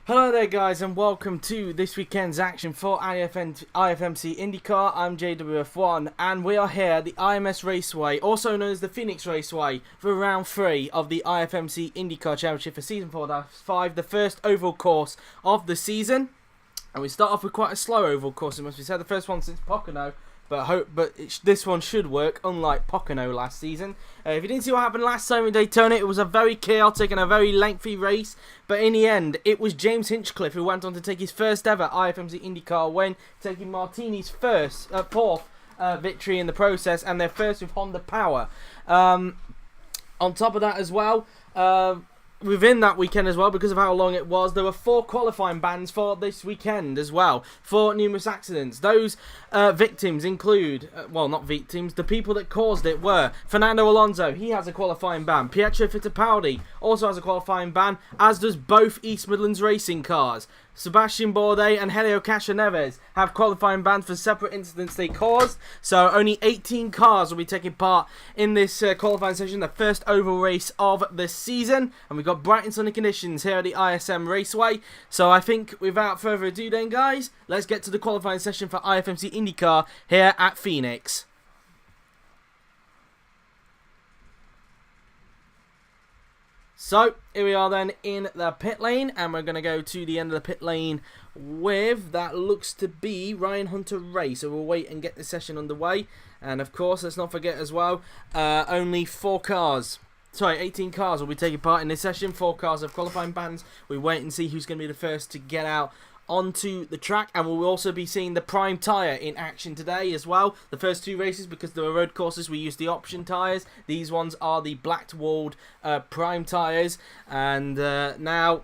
Hello there guys and welcome to this weekend's action for IFMC IndyCar. I'm JWF1 and we are here at the IMS Raceway, also known as the Phoenix Raceway, for round 3 of the IFMC IndyCar Championship for season 4-5, the first oval course of the season. And we start off with quite a slow oval course, it must be said, the first one since Pocono. This one should work, unlike Pocono last season. If you didn't see what happened last time in Daytona, it was a very chaotic and a very lengthy race. But in the end, it was James Hinchcliffe who went on to take his first ever IFMC IndyCar win, taking Martini's fourth victory in the process, and their first with Honda Power. On top of that as well, within that weekend as well, because of how long it was, there were 4 qualifying bans for this weekend as well, for numerous accidents. Those victims include, well, not victims, the people that caused it were Fernando Alonso, he has a qualifying ban. Pietro Fittipaldi also has a qualifying ban, as does both East Midlands racing cars. Sebastian Bourdais and Helio Castroneves have qualifying bans for separate incidents they caused. So only 18 cars will be taking part in this qualifying session, the first oval race of the season. And we've got bright and sunny conditions here at the ISM Raceway. So I think without further ado then guys, let's get to the qualifying session for IFMC IndyCar here at Phoenix. So, here we are then in the pit lane, and we're going to go to the end of the pit lane with, that looks to be Ryan Hunter-Reay. So we'll wait and get the session underway. And of course, let's not forget as well, only 18 cars will be taking part in this session. 4 cars have qualifying bans. We wait and see who's going to be the first to get out onto the track, and we'll also be seeing the Prime tyre in action today as well. The first 2 races, because there were road courses, we used the option tyres. These ones are the black-walled Prime tyres, and now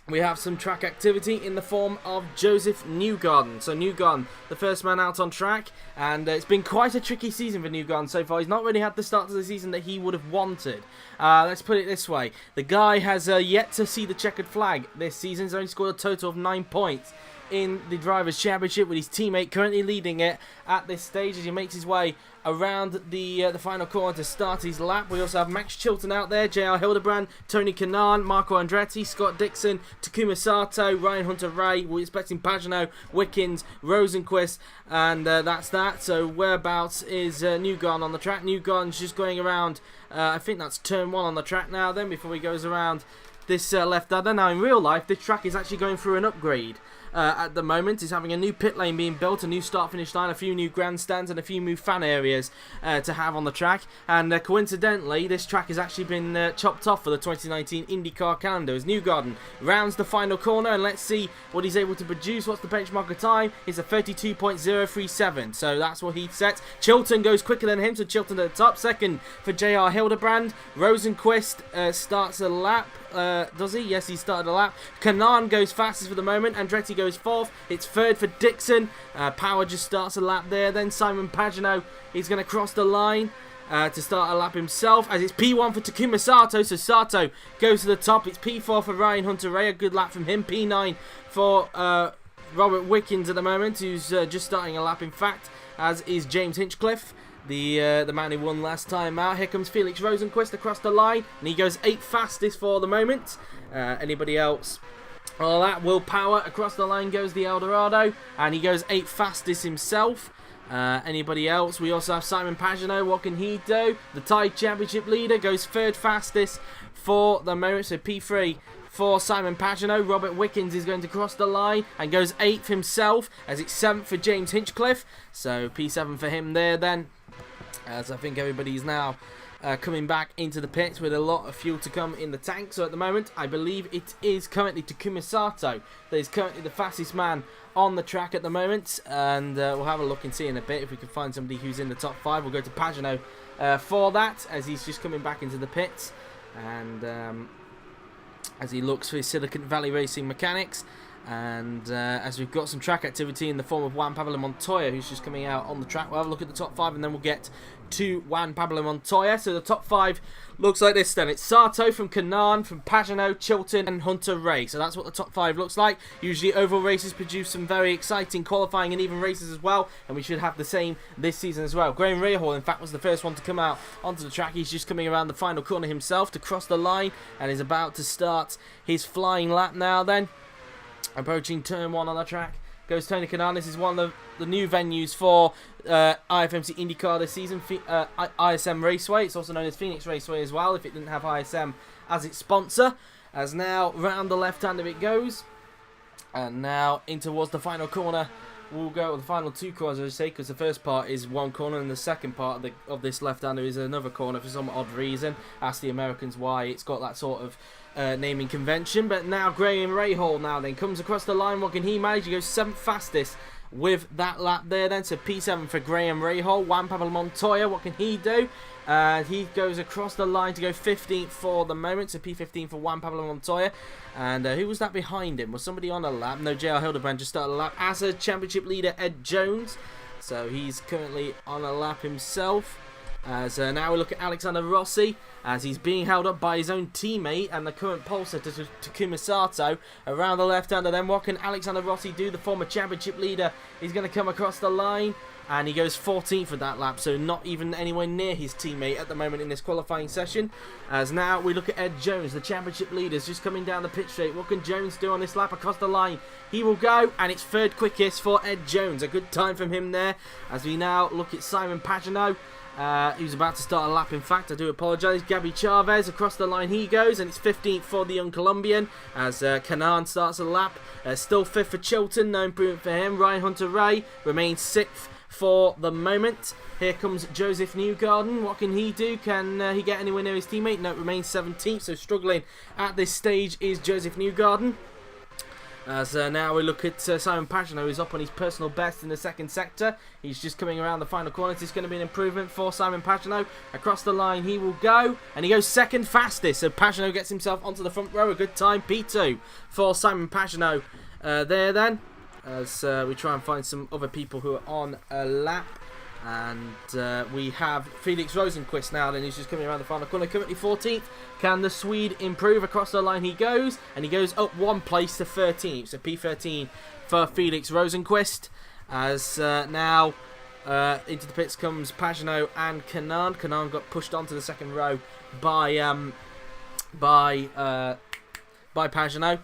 we have some track activity in the form of Joseph Newgarden. So Newgarden, the first man out on track, and it's been quite a tricky season for Newgarden so far. He's not really had the start to the season that he would have wanted. Let's put it this way. The guy has yet to see the checkered flag this season. He's only scored a total of 9 points in the Drivers' Championship, with his teammate currently leading it at this stage as he makes his way around the final corner to start his lap. We also have Max Chilton out there, JR Hildebrand, Tony Kanaan, Marco Andretti, Scott Dixon, Takuma Sato, Ryan Hunter-Reay. We're expecting Pagano, Wickens, Rosenquist, and that's that. So whereabouts is Newgarden on the track? Newgarden's just going around, I think that's turn 1 on the track now then, before he goes around this left adder. Now in real life, this track is actually going through an upgrade. At the moment, he's having a new pit lane being built, a new start-finish line, a few new grandstands, and a few new fan areas to have on the track. And coincidentally, this track has actually been chopped off for the 2019 IndyCar calendar as Newgarden rounds the final corner, and let's see what he's able to produce. What's the benchmark of time? It's a 32.037, so that's what he sets. Chilton goes quicker than him, so Chilton at the top. Second for JR Hildebrand. Rosenquist starts a lap. Does he? Yes, he started a lap. Kanaan goes fastest for the moment. Andretti goes 4th. It's 3rd for Dixon. Power just starts a lap there. Then Simon Pagano is going to cross the line to start a lap himself, as it's P1 for Takuma Sato. So Sato goes to the top. It's P4 for Ryan Hunter-Reay. A good lap from him. P9 for Robert Wickens at the moment, who's just starting a lap, in fact, as is James Hinchcliffe, the man who won last time out. Here comes Felix Rosenquist across the line, and he goes 8th fastest for the moment. Anybody else? All that, Will Power across the line goes the Eldorado, and he goes 8th fastest himself. Anybody else? We also have Simon Pagano. What can he do? The Thai Championship leader goes 3rd fastest for the moment, so P3 for Simon Pagano. Robert Wickens is going to cross the line and goes 8th himself, as it's 7th for James Hinchcliffe. So P7 for him there then, as I think everybody's now coming back into the pits with a lot of fuel to come in the tank. So at the moment, I believe it is currently Takuma Sato that is currently the fastest man on the track at the moment, and we'll have a look and see in a bit if we can find somebody who's in the top 5. We'll go to Pagano for that, as he's just coming back into the pits, and as he looks for his Silicon Valley Racing mechanics. And as we've got some track activity in the form of Juan Pablo Montoya, who's just coming out on the track, we'll have a look at the top 5 and then we'll get to Juan Pablo Montoya. So the top 5 looks like this then. It's Sato from Kanaan, from Pagano, Chilton and Hunter-Reay. So that's what the top 5 looks like. Usually oval races produce some very exciting qualifying and even races as well, and we should have the same this season as well. Graham Rahal, in fact, was the first one to come out onto the track. He's just coming around the final corner himself to cross the line and is about to start his flying lap now then. Approaching turn 1 on the track goes Tony Kanaan. This is one of the new venues for IFMC IndyCar this season, ISM Raceway. It's also known as Phoenix Raceway as well, if it didn't have ISM as its sponsor. As now round the left hand of it goes, and now in towards the final corner. We'll go with the final 2 corners, as I say, because the first part is one corner and the second part of this left-hander is another corner for some odd reason. Ask the Americans why it's got that sort of naming convention. But now Graham Rahal now then comes across the line. What can he manage? He goes 7th fastest with that lap there then. So P7 for Graham Rahal. Juan Pablo Montoya, what can he do? And he goes across the line to go 15th for the moment. So P15 for Juan Pablo Montoya. And who was that behind him? Was somebody on a lap? No, JR Hildebrand just started a lap. As a championship leader, Ed Jones. So he's currently on a lap himself. As now we look at Alexander Rossi, as he's being held up by his own teammate and the current pole sitter Takuma Sato around the left-hander. Then what can Alexander Rossi do? The former championship leader is going to come across the line, and he goes 14th for that lap, so not even anywhere near his teammate at the moment in this qualifying session. As now we look at Ed Jones, the championship leader, is just coming down the pit straight. What can Jones do on this lap across the line? He will go, and it's 3rd quickest for Ed Jones. A good time from him there. As we now look at Simon Pagenaud. He was about to start a lap, in fact, I do apologise. Gabby Chavez, across the line he goes, and it's 15th for the young Colombian as Kanaan starts a lap. Still 5th for Chilton, no improvement for him. Ryan Hunter-Ray remains 6th for the moment. Here comes Joseph Newgarden. What can he do? Can he get anywhere near his teammate? No, remains 17th, so struggling at this stage is Joseph Newgarden. As now we look at Simon Pagenaud, who's up on his personal best in the second sector. He's just coming around the final corner. This is going to be an improvement for Simon Pagenaud. Across the line he will go, and he goes 2nd fastest. So Pagenaud gets himself onto the front row. A good time, P2 for Simon Pagenaud there then. As we try and find some other people who are on a lap. And we have Felix Rosenqvist now, then he's just coming around the final corner, currently 14th. Can the Swede improve? Across the line he goes, and he goes up 1 place to 13th. So P13 for Felix Rosenqvist. As now into the pits comes Pagenaud and Kanaan. Kanaan got pushed onto the second row by Pagenaud.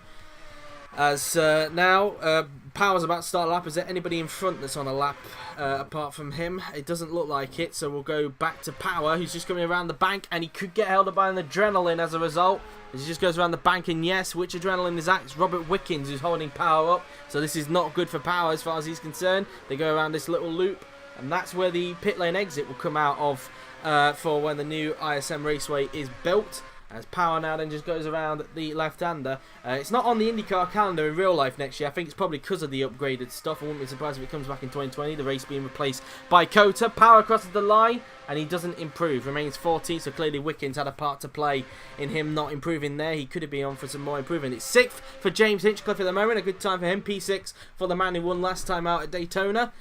As now Power's about to start a lap. Is there anybody in front that's on a lap apart from him? It doesn't look like it, so we'll go back to Power, who's just coming around the bank, and he could get held up by an adrenaline as a result. As he just goes around the bank, and yes, which adrenaline is that? It's Robert Wickens who's holding Power up, so this is not good for Power as far as he's concerned. They go around this little loop, and that's where the pit lane exit will come out of for when the new ISM Raceway is built. As Power now then just goes around the left-hander. It's not on the IndyCar calendar in real life next year. I think it's probably because of the upgraded stuff. I wouldn't be surprised if it comes back in 2020, the race being replaced by Cota. Power crosses the line, and he doesn't improve. Remains 14th, so clearly Wickens had a part to play in him not improving there. He could have been on for some more improvement. It's 6th for James Hinchcliffe at the moment. A good time for him. P6 for the man who won last time out at Daytona.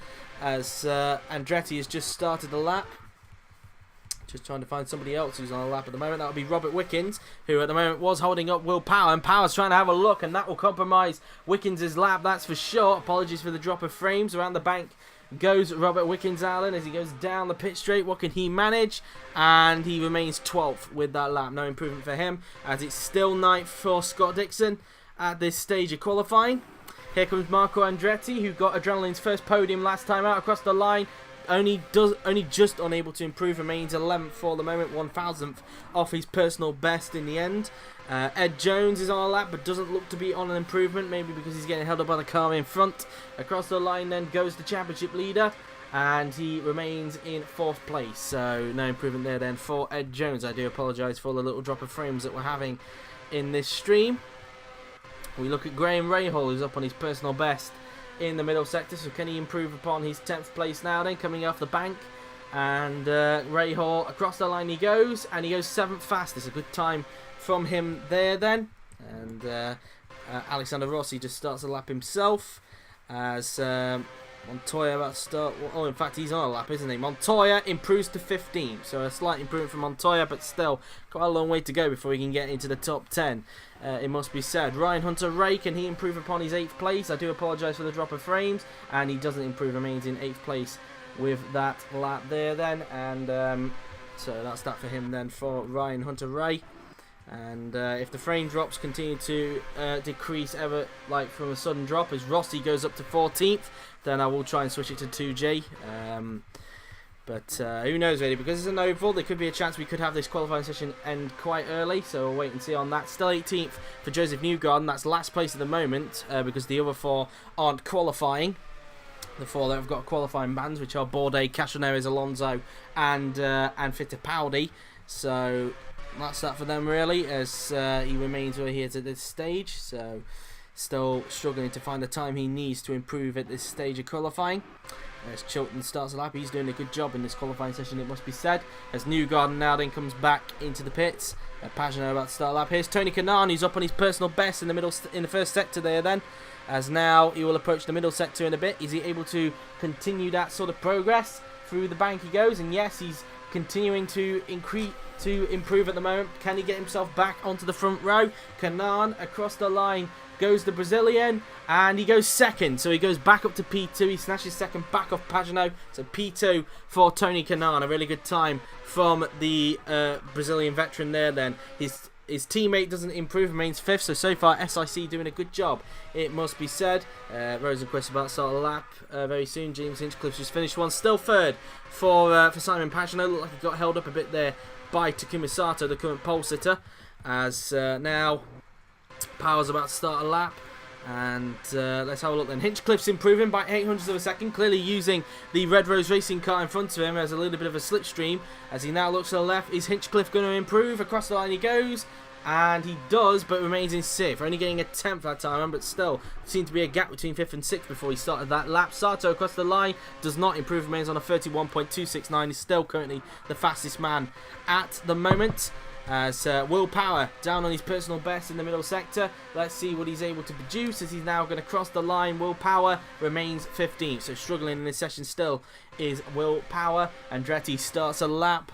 As Andretti has just started the lap. Just trying to find somebody else who's on a lap at the moment. That would be Robert Wickens, who at the moment was holding up Will Power, and Power's trying to have a look, and that will compromise Wickens' lap, that's for sure. Apologies for the drop of frames. Around the bank goes Robert Wickens, Allen, as he goes down the pit straight. What can he manage? And he remains 12th with that lap. No improvement for him, as it's still 9th for Scott Dixon at this stage of qualifying. Here comes Marco Andretti, who got Adrenaline's first podium last time out across the line. Only just unable to improve, remains 11th for the moment, 1,000th off his personal best in the end. Ed Jones is on a lap, but doesn't look to be on an improvement, maybe because he's getting held up by the car in front. Across the line then goes the championship leader, and he remains in 4th place, so no improvement there then for Ed Jones. I do apologise for the little drop of frames that we're having in this stream. We look at Graham Rahal, who's up on his personal best in the middle sector, so can he improve upon his 10th place now then, coming off the bank? And Rahal, across the line he goes, and he goes 7th fastest. A good time from him there then. And Alexander Rossi just starts a lap himself, as Montoya about to start. Oh, in fact, he's on a lap, isn't he? Montoya improves to 15th, so a slight improvement from Montoya, but still quite a long way to go before he can get into the top 10. It must be said. Ryan Hunter-Ray, can he improve upon his 8th place? I do apologise for the drop of frames, and he doesn't improve, remains in 8th place with that lap there then. And so that's that for him then for Ryan Hunter-Ray. And if the frame drops continue to decrease ever, like from a sudden drop, as Rossi goes up to 14th, then I will try and switch it to 2G. But who knows really, because it's an oval, there could be a chance we could have this qualifying session end quite early, so we'll wait and see on that. Still 18th for Joseph Newgarden, that's last place at the moment, because the other 4 aren't qualifying. The 4 that have got qualifying bans, which are Bourdais, Castroneves, Alonso and Fittipaldi. So that's that for them really, as he remains right here to this stage, so still struggling to find the time he needs to improve at this stage of qualifying. As Chilton starts a lap, he's doing a good job in this qualifying session, it must be said. As Newgarden now then comes back into the pits. Pagenaud about to start a lap. Here's Tony Kanaan, who's up on his personal best in the first sector there then. As now he will approach the middle sector in a bit. Is he able to continue that sort of progress? Through the bank he goes, and yes, he's continuing to improve at the moment. Can he get himself back onto the front row? Kanaan across the line goes the Brazilian, and he goes second, so he goes back up to P2. He snatches second back off Pagenaud, so P2 for Tony Kanaan. A really good time from the Brazilian veteran there then. His teammate doesn't improve, remains 5th, so far SIC doing a good job, it must be said. Rosenquist about to start a lap very soon. James Hinchcliffe just finished one, still 3rd for Simon Pagenaud. Looked like he got held up a bit there by Takuma Sato, the current pole sitter, as now Power's about to start a lap. And let's have a look then. Hinchcliffe's improving by 0.08 of a second, clearly using the Red Rose racing car in front of him as a little bit of a slipstream. As he now looks to the left, is Hinchcliffe going to improve? Across the line he goes, and he does, but remains in 6th, only getting a 10th that time, but still seemed to be a gap between 5th and 6th before he started that lap. Sato across the line does not improve, remains on a 31.269, is still currently the fastest man at the moment. As Will Power down on his personal best in the middle sector. Let's see what he's able to produce as he's now going to cross the line. Will Power remains 15th, so struggling in this session still is Will Power. Andretti starts a lap,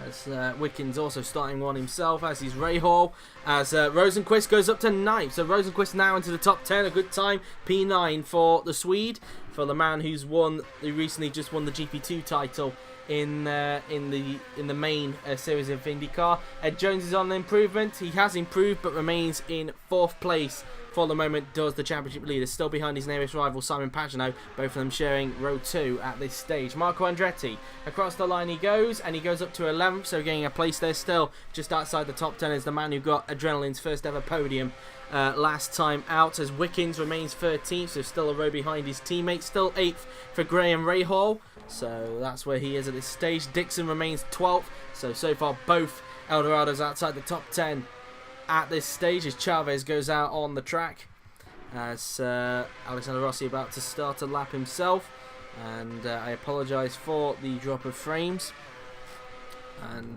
as Wickens also starting one himself, as is Rahal. As Rosenquist goes up to 9th, so Rosenquist now into the top 10, a good time, P9 for the Swede, for the man who recently just won the GP2 title in the main series of IndyCar. Ed Jones is on the improvement. He has improved but remains in 4th place for the moment, does the championship leader, still behind his nearest rival Simon Pagenaud, both of them sharing row 2 at this stage. Marco Andretti across the line he goes, and he goes up to 11th, so getting a place there, still just outside the top 10 is the man who got Adrenaline's first ever podium last time out, as Wickens remains 13th, so still a row behind his teammate. Still 8th for Graham Rahal, so that's where he is at this stage. Dixon remains 12th, so far both Eldorados outside the top 10 at this stage, as Chavez goes out on the track, as Alexander Rossi about to start a lap himself. And I apologise for the drop of frames, and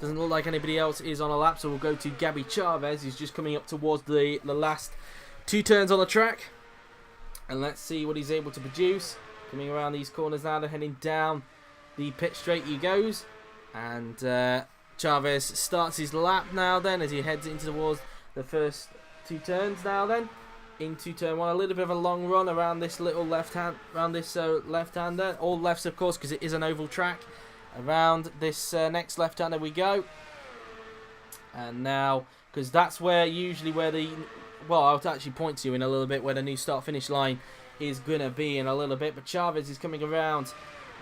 doesn't look like anybody else is on a lap, so we'll go to Gabby Chavez, who's just coming up towards the last 2 turns on the track, and let's see what he's able to produce. Coming around these corners now, they're heading down the pit straight he goes, and Chavez starts his lap now then, as he heads into towards the first 2 turns now then. Into turn 1, a little bit of a long run around this little left-hander, all lefts of course because it is an oval track. Around this next left-hander we go, and now, because that's where usually I'll actually point to you in a little bit where the new start-finish line is gonna be in a little bit, but Chavez is coming around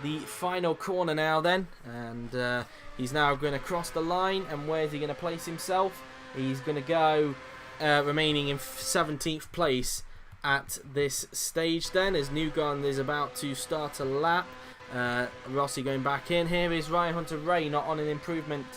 the final corner now then, and he's now going to cross the line, and where's he going to place himself? He's going to go remaining in 17th place at this stage then, as Newgarden is about to start a lap. Rossi going back in. Here is Ryan Hunter-Reay not on an improvement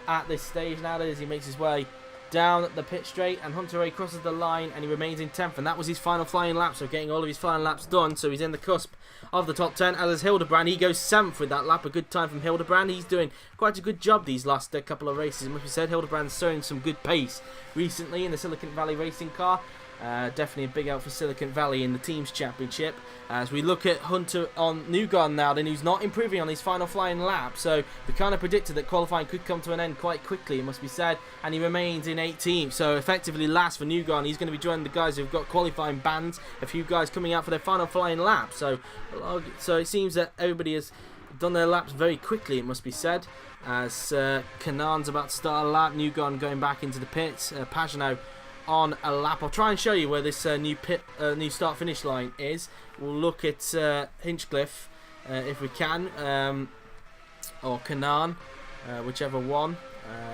at this stage now as he makes his way down the pit straight, and Hunter-Reay crosses the line and he remains in 10th, and that was his final flying lap, so getting all of his flying laps done, so he's in the cusp of the top 10. As is Hildebrand, he goes 7th with that lap, a good time from Hildebrand. He's doing quite a good job these last couple of races, it must be said. Hildebrand's showing some good pace recently in the Silicon Valley racing car. Definitely a big out for Silicon Valley in the Teams Championship. As we look at Hunter on Newgarden now, then, who's not improving on his final flying lap, so we kind of predicted that qualifying could come to an end quite quickly, it must be said, and he remains in 18th, so effectively last for Newgarden. He's going to be joining the guys who've got qualifying bans, a few guys coming out for their final flying lap, so it seems that everybody has done their laps very quickly, it must be said, as Kanan's about to start a lap, Newgarden going back into the pits, Pagenaud on a lap. I'll try and show you where this new start-finish line is. We'll look at Hinchcliffe if we can, or Kanan, whichever one.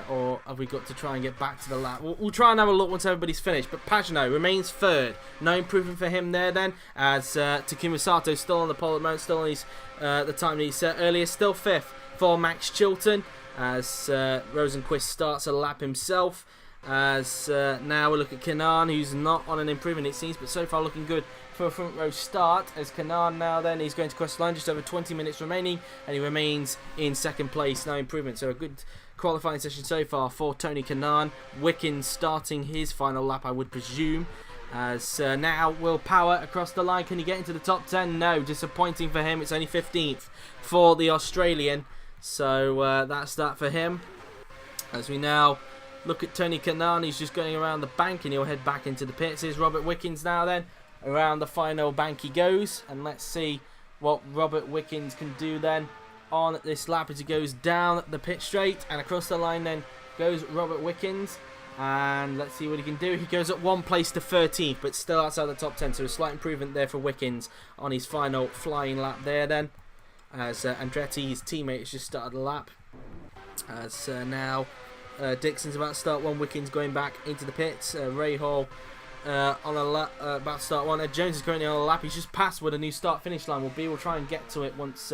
Or have we got to try and get back to the lap? We'll try and have a look once everybody's finished. But Pagenaud remains third. No improvement for him there then. As Takuma Sato still on the pole at the moment. Still on his, the time that he set earlier. Still fifth for Max Chilton. As Rosenqvist starts a lap himself. As now we look at Kanan, who's not on an improvement it seems. But so far looking good for a front row start. As Kanan now then, he's going to cross the line. Just over 20 minutes remaining. And he remains in second place. No improvement. So a good qualifying session so far for Tony Kanaan. Wickens starting his final lap, I would presume. As now Will Power across the line. Can he get into the top 10? No, disappointing for him. It's only 15th for the Australian. So that's that for him. As we now look at Tony Kanaan, he's just going around the bank and he'll head back into the pits. Here's Robert Wickens now then. Around the final bank he goes. And let's see what Robert Wickens can do then on this lap as he goes down the pit straight, and across the line then goes Robert Wickens, and let's see what he can do. He goes up one place to 13th, but still outside the top 10, so a slight improvement there for Wickens on his final flying lap there then, as Andretti, his teammate, has just started the lap. As now Dixon's about to start one, Wickens going back into the pits, Ray Hall on a lap, about to start one. Ed Jones is currently on a lap. He's just past where the new start-finish line will be. We'll try and get to it once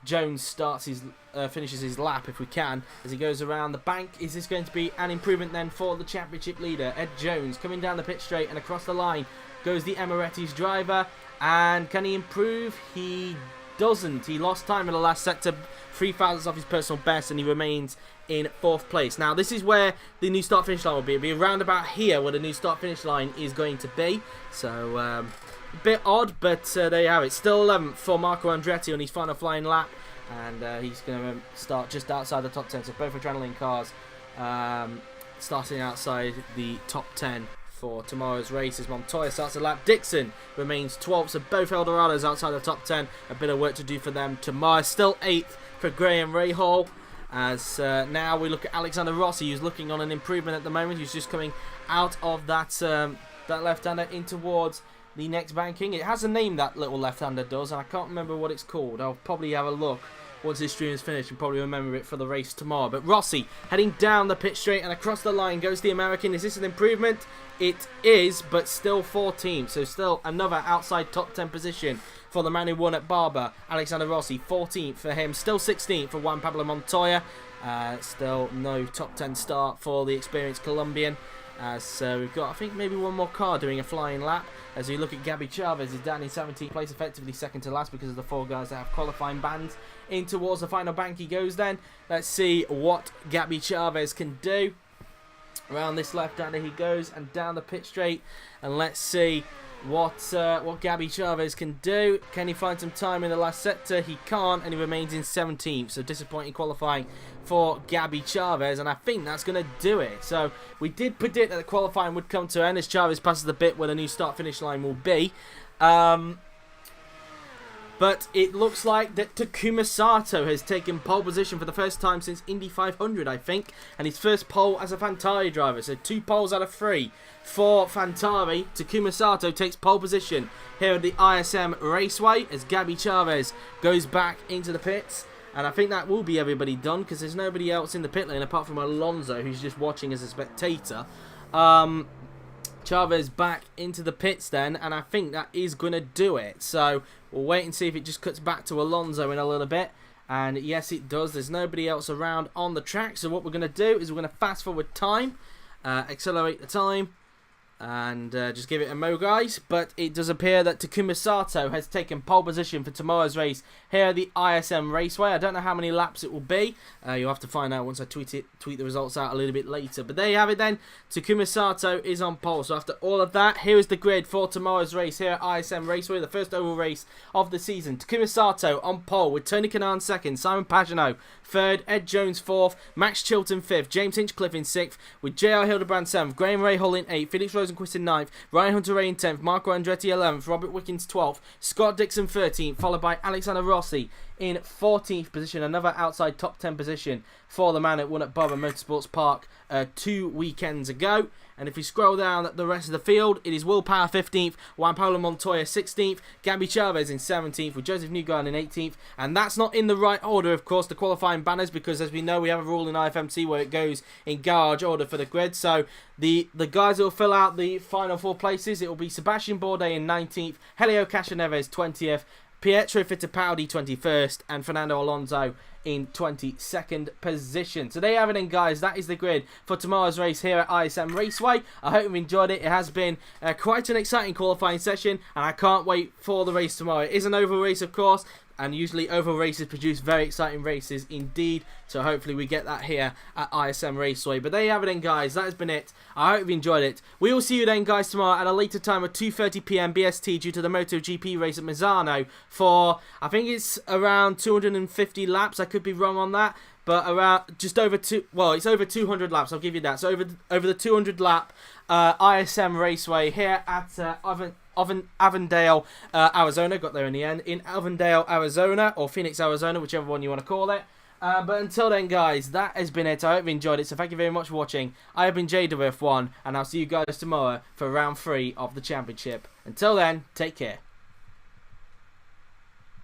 Jones starts his finishes his lap if we can, as he goes around the bank. Is this going to be an improvement then for the championship leader? Ed Jones coming down the pit straight, and across the line goes the Emiratti's driver. And can he improve? He doesn't. He lost time in the last sector, 3 thousandths off his personal best, and he remains in 4th place. Now this is where the new start finish line will be. It'll be around about here where the new start finish line is going to be. So a bit odd, but there you have it. Still 11th for Marco Andretti on his final flying lap, and he's going to start just outside the top 10. So both adrenaline cars starting outside the top 10 for tomorrow's race as Montoya starts a lap. Dixon remains 12th, so both Eldorados outside the top 10. A bit of work to do for them tomorrow. Still 8th for Graham Rahal. As now we look at Alexander Rossi, who's looking on an improvement at the moment. He's just coming out of that that left-hander in towards the next banking. It has a name, that little left-hander does, and I can't remember what it's called. I'll probably have a look once this stream is finished and probably remember it for the race tomorrow. But Rossi heading down the pit straight, and across the line goes the American. Is this an improvement? It is, but still 14th, so still another outside top 10 position for the man who won at Barber, Alexander Rossi. 14th for him, still 16th for Juan Pablo Montoya. Still no top 10 start for the experienced Colombian. So we've got, I think, maybe one more car doing a flying lap. As we look at Gabby Chavez, he's down in 17th place, effectively second to last because of the 4 guys that have qualifying bans. In towards the final bank he goes then. Let's see what Gabby Chavez can do. Around this left-hander he goes and down the pit straight. And let's see what Gabby Chavez can do. Can he find some time in the last sector? He can't, and he remains in 17th. So disappointing qualifying for Gabby Chavez, and I think that's going to do it. So we did predict that the qualifying would come to an end as Chavez passes the bit where the new start-finish line will be. But it looks like that Takuma Sato has taken pole position for the first time since Indy 500, I think. And his first pole as a Fantari driver. So 2 poles out of 3 for Fantari. Takuma Sato takes pole position here at the ISM Raceway as Gabby Chavez goes back into the pits. And I think that will be everybody done because there's nobody else in the pit lane apart from Alonso, who's just watching as a spectator. Chavez back into the pits then, and I think that is going to do it. So we'll wait and see if it just cuts back to Alonso in a little bit. And yes, it does. There's nobody else around on the track. So what we're going to do is we're going to fast forward time, accelerate the time, and just give it a mo, guys. But it does appear that Takuma Sato has taken pole position for tomorrow's race here at the ISM Raceway. I don't know how many laps it will be. You'll have to find out once I tweet the results out a little bit later. But there you have it then. Takuma Sato is on pole. So after all of that, here is the grid for tomorrow's race here at ISM Raceway, the first oval race of the season. Takuma Sato on pole with Tony Kanaan second, Simon Pagenaud third, Ed Jones 4th, Max Chilton 5th, James Hinchcliffe in 6th, with JR Hildebrand 7th, Graham Rahal in 8th, Felix Rosenqvist in 9th, Ryan Hunter-Reay in 10th, Marco Andretti 11th, Robert Wickens 12th, Scott Dixon 13th, followed by Alexander Rossi in 14th position. Another outside top 10 position for the man that won at Barber Motorsports Park 2 weekends ago. And if we scroll down the rest of the field, it is Will Power 15th, Juan Pablo Montoya 16th, Gabby Chavez in 17th, with Joseph Newgarden in 18th. And that's not in the right order, of course, the qualifying banners, because as we know, we have a rule in IFMC where it goes in garage order for the grid. So the guys that will fill out the final 4 places, it will be Sebastian Bourdais in 19th, Helio Castroneves 20th, Pietro Fittipaldi 21st, and Fernando Alonso in 22nd position. So there you have it then, guys. That is the grid for tomorrow's race here at ISM Raceway. I hope you've enjoyed it. It has been quite an exciting qualifying session, and I can't wait for the race tomorrow. It is an oval race, of course, and usually oval races produce very exciting races indeed. So hopefully we get that here at ISM Raceway. But there you have it then, guys. That has been it. I hope you enjoyed it. We will see you then, guys, tomorrow at a later time of 2:30 PM BST due to the MotoGP race at Misano for, I think it's around 250 laps. I could be wrong on that, but around just over it's over 200 laps. I'll give you that. So over the 200 lap ISM Raceway here at Avondale, Arizona. Got there in the end. In Avondale, Arizona, or Phoenix, Arizona, whichever one you want to call it. But until then, guys, that has been it. I hope you enjoyed it. So thank you very much for watching. I have been JWF1, and I'll see you guys tomorrow for round 3 of the championship. Until then, take care.